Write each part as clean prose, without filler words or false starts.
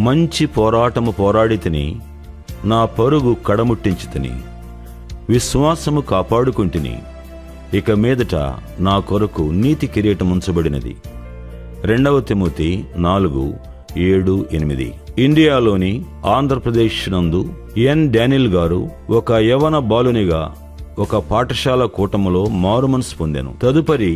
మంచి పోరాటము పోరాడి తిని, నా పరుగు కడముట్టించి తిని, విశ్వాసము కాపాడుకుంటుని. ఇక మీదట నా కొరకు నీతి కిరీటం ఉంచబడినది. 2 తిమోతి 4:7-8. ఇండియాలోని ఆంధ్రప్రదేశ్ నందు ఎన్ డానియల్ గారు ఒక యవన బాలునిగా ఒక పాఠశాల కూటములో మారుమనసు పొందెను. తదుపరి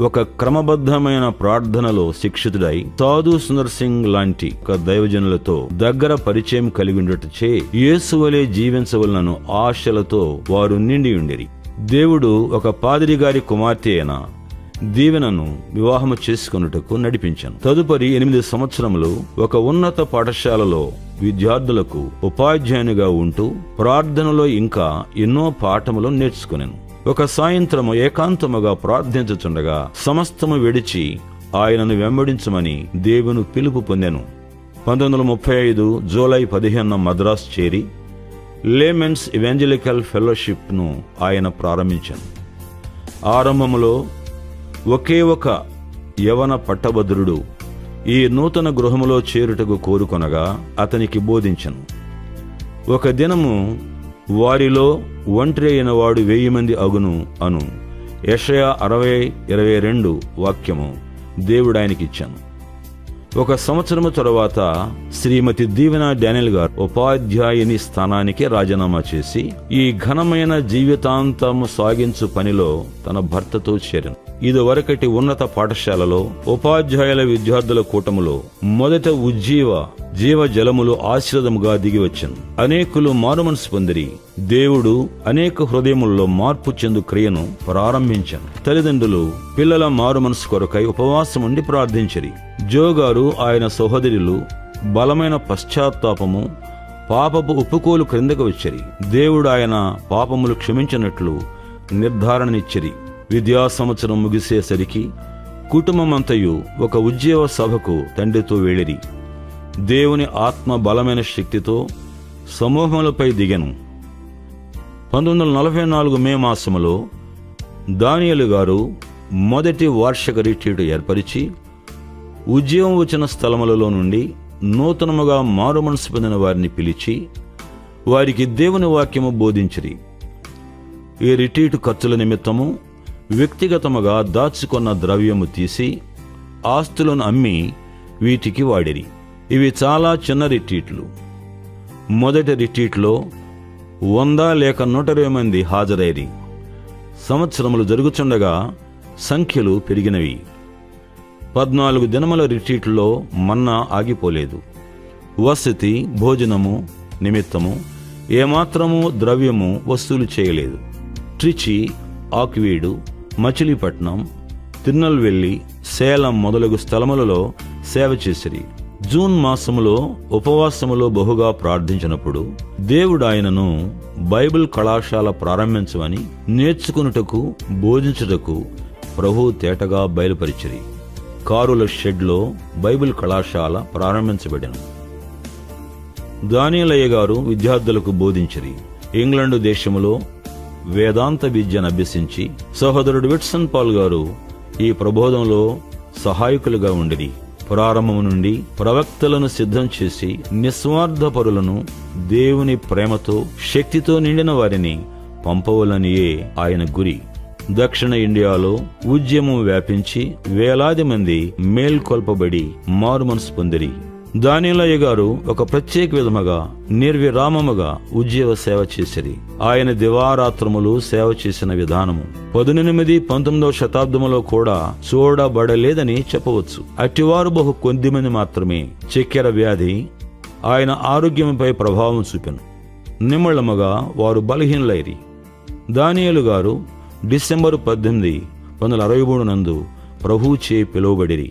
ఒక క్రమబద్ధమైన ప్రార్థనలో శిక్షితుడై సాధు సుందర్ సింగ్ లాంటి ఒక దైవజనులతో దగ్గర పరిచయం కలిగి ఉండటచే యేసువలే జీవించవలనను ఆశలతో వారు నిండి ఉండిరి. దేవుడు ఒక పాదిరి గారి కుమార్తె అయిన దీవెనను వివాహము చేసుకొనుటకు నడిపించాను. తదుపరి 8 సంవత్సరములు ఒక ఉన్నత పాఠశాలలో విద్యార్థులకు ఉపాధ్యాయునిగా ఉంటూ ప్రార్థనలో ఇంకా ఎన్నో పాఠములు నేర్చుకున్నాను. ఒక సాయంత్రము ఏకాంతముగా ప్రార్థించుచుండగా సమస్తము విడిచి ఆయనను వెంబడించమని దేవుని పిలుపు పొందెను. 1935 జూలై 15 మద్రాసు చేరి లేమెన్స్ ఇవాంజలికల్ ఫెలోషిప్ ను ఆయన ప్రారంభించాను. ఆరంభములో ఒకే ఒక యవన పట్టభద్రుడు ఈ నూతన గృహములో చేరుటకు కోరుకొనగా అతనికి బోధించను. ఒక దినము వారిలో ఒంటరి అయిన వాడు 1000 మంది అగును అను యెషయా 60:22 వాక్యము దేవుడు ఆయనకిచ్చాను. 1 సంవత్సరము తరువాత శ్రీమతి దీవెన డానియల్ గారు ఉపాధ్యాయుని స్థానానికి రాజీనామా చేసి ఈ ఘనమైన జీవితాంతము సాగించు పనిలో తన భర్తతో చేరను. ఇదివరకటి ఉన్నత పాఠశాలలో ఉపాధ్యాయుల విద్యార్థుల కూటములో మొదట జీవ జలములు ఆశీర్వాదముగా దిగివచ్చెను. అనేకులు మారుమనసు పొందిరి. దేవుడు అనేక హృదయములలో మార్పు చెందు క్రియను ప్రారంభించాను. తల్లిదండ్రులు పిల్లల మారుమనసు కొరకై ఉపవాసం ఉండి ప్రార్థించిరి. జో గారు ఆయన సహోదరులు బలమైన పశ్చాత్తాపము, పాపపు ఒప్పుకోలు క్రిందకు వచ్చిరి. దేవుడు ఆయన పాపములు క్షమించినట్లు నిర్ధారణనిచ్చిరి. విద్యా సంవత్సరం ముగిసేసరికి కుటుంబమంతయు ఒక ఉద్యోగ సభకు తండ్రితో వెళ్ళిరి. దేవుని ఆత్మ బలమైన శక్తితో సమూహములపై దిగెను. 1944 మే మాసములో దానియేలు గారు మొదటి వార్షిక రిట్రీట్ ఏర్పరిచి ఉద్యోగం వచ్చిన స్థలములలో నుండి నూతనముగా మారుమనసు పొందిన వారిని పిలిచి వారికి దేవుని వాక్యము బోధించిరి. ఈ రిట్రీట్ ఖర్చుల నిమిత్తము వ్యక్తిగతముగా దాచుకున్న ద్రవ్యము తీసి ఆస్తులను అమ్మి వీటికి వాడిరి. ఇవి చాలా చిన్న రిట్రీట్లు. మొదటి రిట్రీట్లో 100 లేక 120 మంది హాజరైరి. సంవత్సరములు జరుగుచుండగా సంఖ్యలు పెరిగినవి. 14 దినముల రిట్రీట్లో మన్నా ఆగిపోలేదు. వసతి భోజనము నిమిత్తము ఏమాత్రము ద్రవ్యము వసూలు చేయలేదు. ట్రిచి, ఆక్వీడు, మచిలీపట్నం, తిరునల్వేలి, సేలం మొదలగు స్థలములలో సేవ చేసిరి. జూన్ మాసములో ఉపవాసములో బహుగా ప్రార్థించినప్పుడు దేవుడు ఆయనను బైబిల్ కళాశాల ప్రారంభించమని నేర్చుకునుటకు బోధించుటకు ప్రభు తేటగా బయలుపరిచిరి. కారుల షెడ్లో బైబిల్ కళాశాల ప్రారంభించబడెను. దానియేలయ్య గారు విద్యార్థులకు బోధించిరి. ఇంగ్లండు దేశములో వేదాంత విద్యను అభ్యసించి సహోదరుడు విట్సన్ పాల్ గారు ఈ ప్రబోధంలో సహాయకులుగా ఉండిరి. ప్రారంభము నుండి ప్రవక్తలను సిద్ధం చేసి నిస్వార్థపరులను దేవుని ప్రేమతో శక్తితో నిండిన వారిని పంపవలనియే ఆయన గురి. దక్షిణ ఇండియాలో ఉద్యమం వ్యాపించి వేలాది మంది మేల్కొల్పబడి మారుమనసు పొందిరి. దానియేలయ్య గారు ఒక ప్రత్యేక విధముగా నిర్విరామముగా ఉద్యోగ సేవ చేసిరి. ఆయన దివారాత్రములు సేవ చేసిన విధానము 18-19వ శతాబ్దములో కూడా చూడబడలేదని చెప్పవచ్చు. అట్టివారు బహు కొద్దిమంది మాత్రమే. చక్కెర వ్యాధి ఆయన ఆరోగ్యంపై ప్రభావం చూపెను. నిమ్మళముగా వారు బలహీనులైరి. దానియేలు గారు డిసెంబరు 18, 1963 నందు ప్రభువుచే పిలువబడిరి.